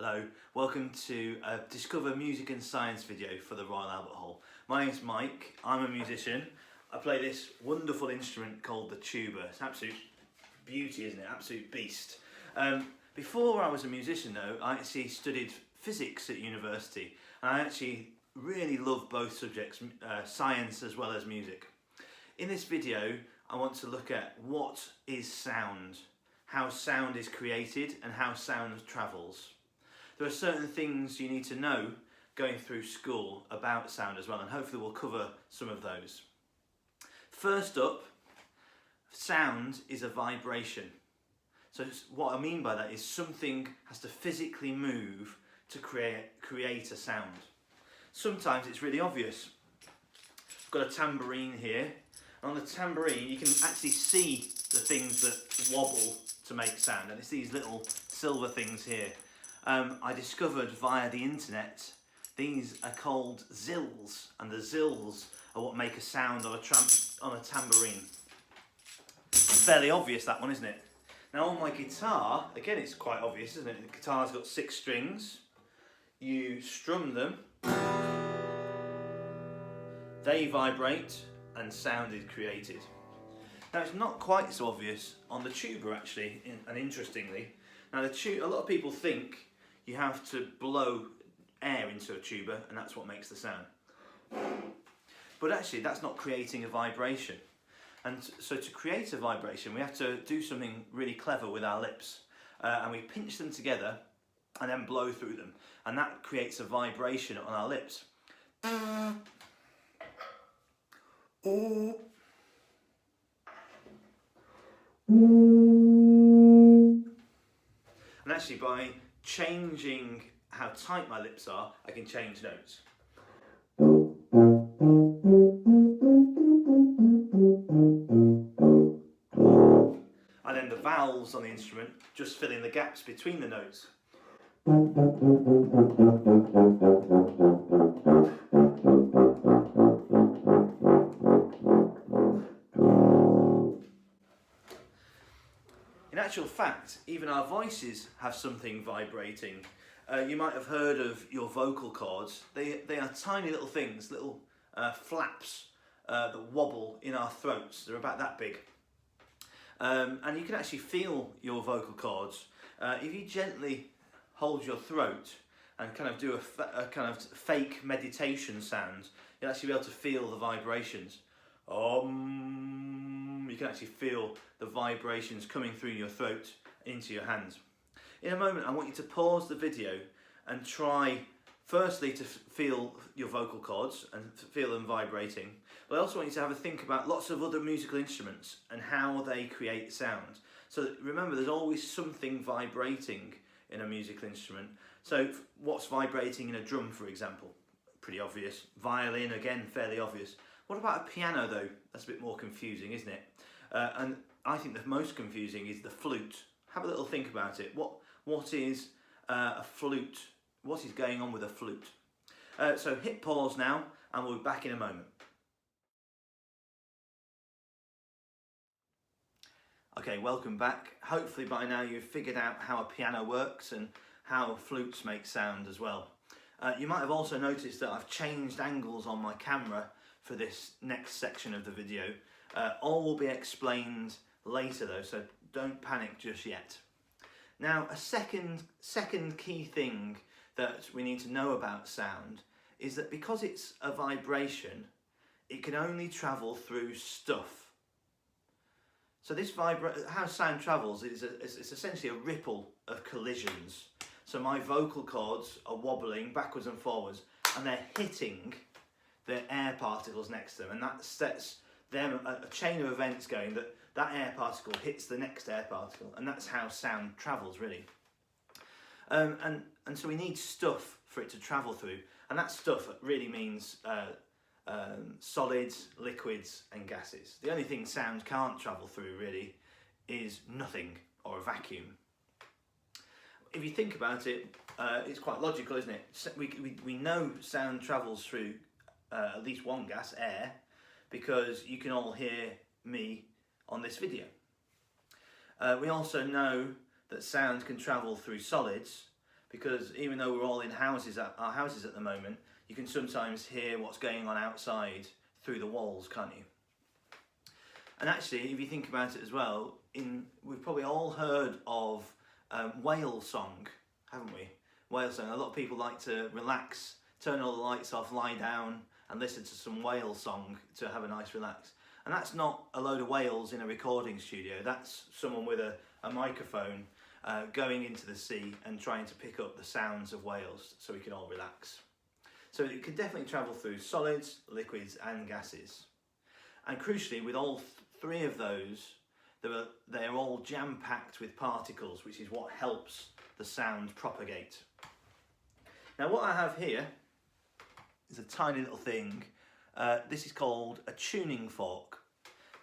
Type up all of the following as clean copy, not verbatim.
Hello, welcome to a Discover Music and Science video for the Royal Albert Hall. My name's Mike, I'm a musician. I play this wonderful instrument called the tuba. It's absolute beauty, isn't it? Absolute beast. Before I was a musician though, I actually studied physics at university, and I actually really love both subjects, science as well as music. In this video, I want to look at what is sound, how sound is created and how sound travels. There are certain things you need to know going through school about sound as well, and hopefully we'll cover some of those. First up, sound is a vibration. So what I mean by that is something has to physically move to create a sound. Sometimes it's really obvious. I've got a tambourine here. On the tambourine you can actually see the things that wobble to make sound, and it's these little silver things here. I discovered via the internet these are called zills, and the zills are what make a sound on a tambourine. It's fairly obvious, that one, isn't it? Now on my guitar, again it's quite obvious, isn't it? The guitar's got 6 strings, you strum them, they vibrate and sound is created. Now it's not quite so obvious on the tuba actually, and interestingly. Now a lot of people think you have to blow air into a tuba and that's what makes the sound. But actually that's not creating a vibration. And so to create a vibration we have to do something really clever with our lips. And we pinch them together and then blow through them. And that creates a vibration on our lips. And actually by changing how tight my lips are, I can change notes. And then the vowels on the instrument just fill in the gaps between the notes. In actual fact, even our voices have something vibrating. You might have heard of your vocal cords. They are tiny little things, little flaps that wobble in our throats. They're about that big. And you can actually feel your vocal cords. If you gently hold your throat and kind of do a kind of fake meditation sound, you'll actually be able to feel the vibrations. You can actually feel the vibrations coming through your throat into your hands. In a moment I want you to pause the video and try firstly to feel your vocal cords and feel them vibrating, but I also want you to have a think about lots of other musical instruments and how they create sound. So remember, there's always something vibrating in a musical instrument. So what's vibrating in a drum, for example? Pretty obvious. Violin, again, fairly obvious. What about a piano though? That's a bit more confusing, isn't it? And I think the most confusing is the flute. Have a little think about it. What is a flute? What is going on with a flute? So hit pause now and we'll be back in a moment. Okay, welcome back. Hopefully by now you've figured out how a piano works and how flutes make sound as well. You might have also noticed that I've changed angles on my camera for this next section of the video. All will be explained later though, so don't panic just yet. Now a second key thing that we need to know about sound is that because it's a vibration, it can only travel through stuff. So this how sound travels is it's essentially a ripple of collisions. So my vocal cords are wobbling backwards and forwards and they're hitting the air particles next to them, and that sets them a chain of events going that air particle hits the next air particle, and that's how sound travels really. And so we need stuff for it to travel through, and that stuff really means solids, liquids and gases. The only thing sound can't travel through really is nothing or a vacuum. If you think about it, it's quite logical, isn't it? We know sound travels through at least one gas, air, because you can all hear me on this video. We also know that sound can travel through solids because even though we're all in our houses at the moment, you can sometimes hear what's going on outside through the walls, can't you? And actually, if you think about it as well, we've probably all heard of whale song, haven't we? Whale song. A lot of people like to relax, turn all the lights off, lie down and listen to some whale song to have a nice relax. And that's not a load of whales in a recording studio. That's someone with a microphone going into the sea and trying to pick up the sounds of whales so we can all relax. So it can definitely travel through solids, liquids and gases. And crucially, with all three of those, they're all jam-packed with particles, which is what helps the sound propagate. Now what I have here is a tiny little thing. This is called a tuning fork.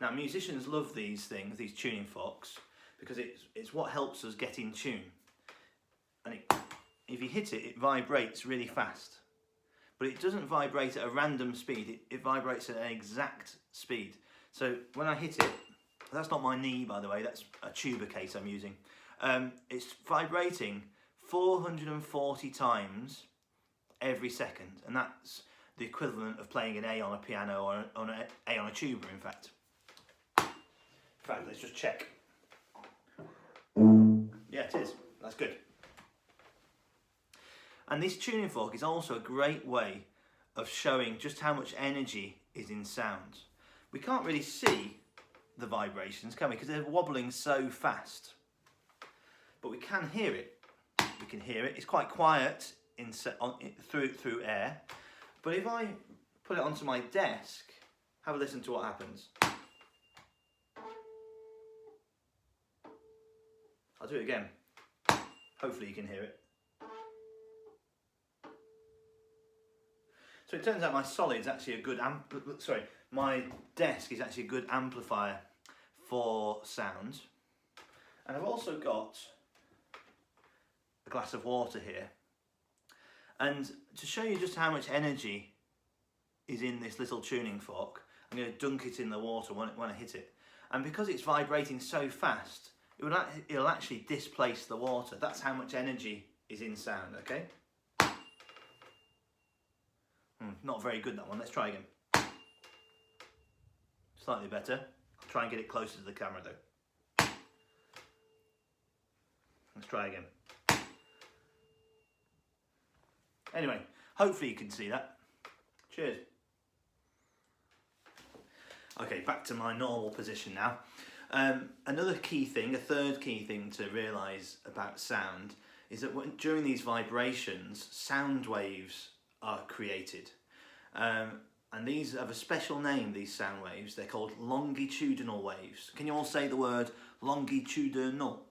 Now musicians love these things, these tuning forks, because it's what helps us get in tune. And if you hit it, it vibrates really fast. But it doesn't vibrate at a random speed, it vibrates at an exact speed. So when I hit it, that's not my knee by the way, that's a tuba case I'm using. It's vibrating 440 times every second, and that's the equivalent of playing an A on a piano or an A on a tuba, in fact. In fact, let's just check. Yeah, it is. That's good. And this tuning fork is also a great way of showing just how much energy is in sound. We can't really see the vibrations, can we? Because they're wobbling so fast. But we can hear it. We can hear it. It's quite quiet through air. But if I put it onto my desk, have a listen to what happens. I'll do it again. Hopefully you can hear it. So it turns out my solid's actually a good my desk is actually a good amplifier for sound. And I've also got a glass of water here. And to show you just how much energy is in this little tuning fork, I'm going to dunk it in the water when I hit it. And because it's vibrating so fast, it'll actually displace the water. That's how much energy is in sound, okay? Not very good, that one. Let's try again. Slightly better. I'll try and get it closer to the camera though. Let's try again. Anyway, hopefully you can see that. Cheers. Okay, back to my normal position now. Another key thing, a third key thing to realise about sound is that during these vibrations, sound waves are created. And these have a special name, these sound waves. They're called longitudinal waves. Can you all say the word longitudinal?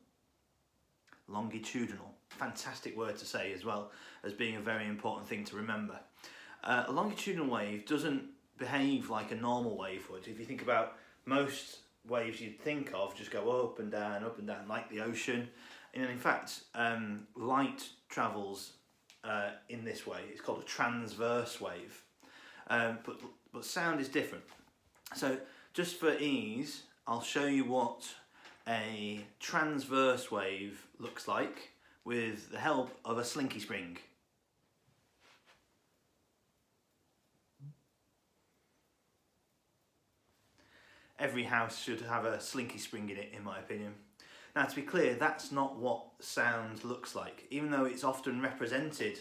Longitudinal. Fantastic word to say as well as being a very important thing to remember. A longitudinal wave doesn't behave like a normal wave would. If you think about most waves you'd think of, just go up and down, like the ocean. And in fact, light travels in this way. It's called a transverse wave. But sound is different. So just for ease, I'll show you what a transverse wave looks like with the help of a slinky spring. Every house should have a slinky spring in it, in my opinion. Now, to be clear, that's not what sound looks like, even though it's often represented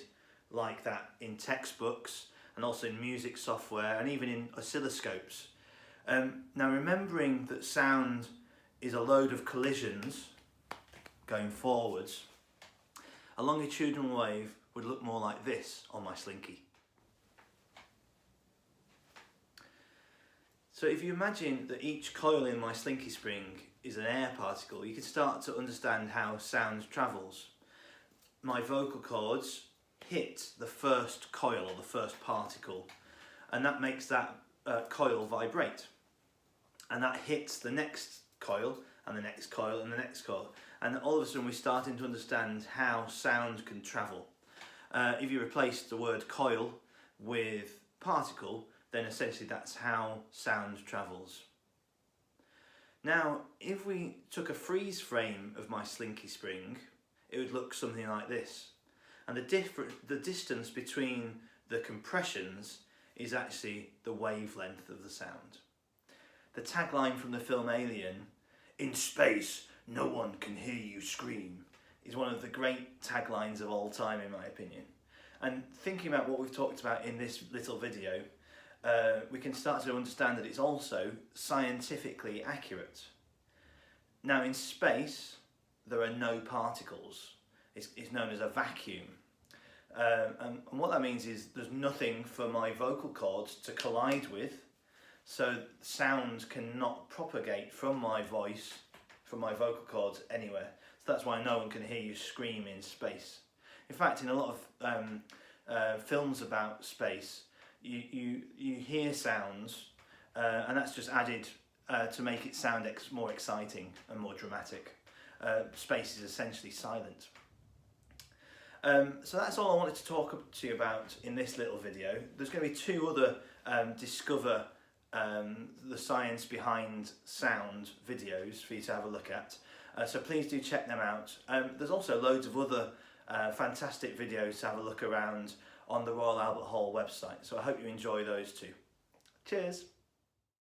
like that in textbooks and also in music software and even in oscilloscopes. Now, remembering that sound is a load of collisions going forwards, a longitudinal wave would look more like this on my slinky. So if you imagine that each coil in my slinky spring is an air particle, you can start to understand how sound travels. My vocal cords hit the first coil or the first particle, and that makes that coil vibrate. And that hits the next coil and the next coil and the next coil. And all of a sudden we're starting to understand how sound can travel. If you replace the word coil with particle, then essentially that's how sound travels. Now, if we took a freeze frame of my slinky spring, it would look something like this. And the distance between the compressions is actually the wavelength of the sound. The tagline from the film Alien, "In space, no one can hear you scream," is one of the great taglines of all time, in my opinion. And thinking about what we've talked about in this little video, we can start to understand that it's also scientifically accurate. Now, in space, there are no particles. It's known as a vacuum. And what that means is there's nothing for my vocal cords to collide with, so sound cannot propagate from my voice, from my vocal cords anywhere. So that's why no one can hear you scream in space. In fact, in a lot of films about space, you hear sounds, and that's just added to make it sound more exciting and more dramatic. Space is essentially silent. So that's all I wanted to talk to you about in this little video. There's going to be two other discover the science behind sound videos for you to have a look at. So please do check them out. There's also loads of other fantastic videos to have a look around on the Royal Albert Hall website. So I hope you enjoy those too. Cheers!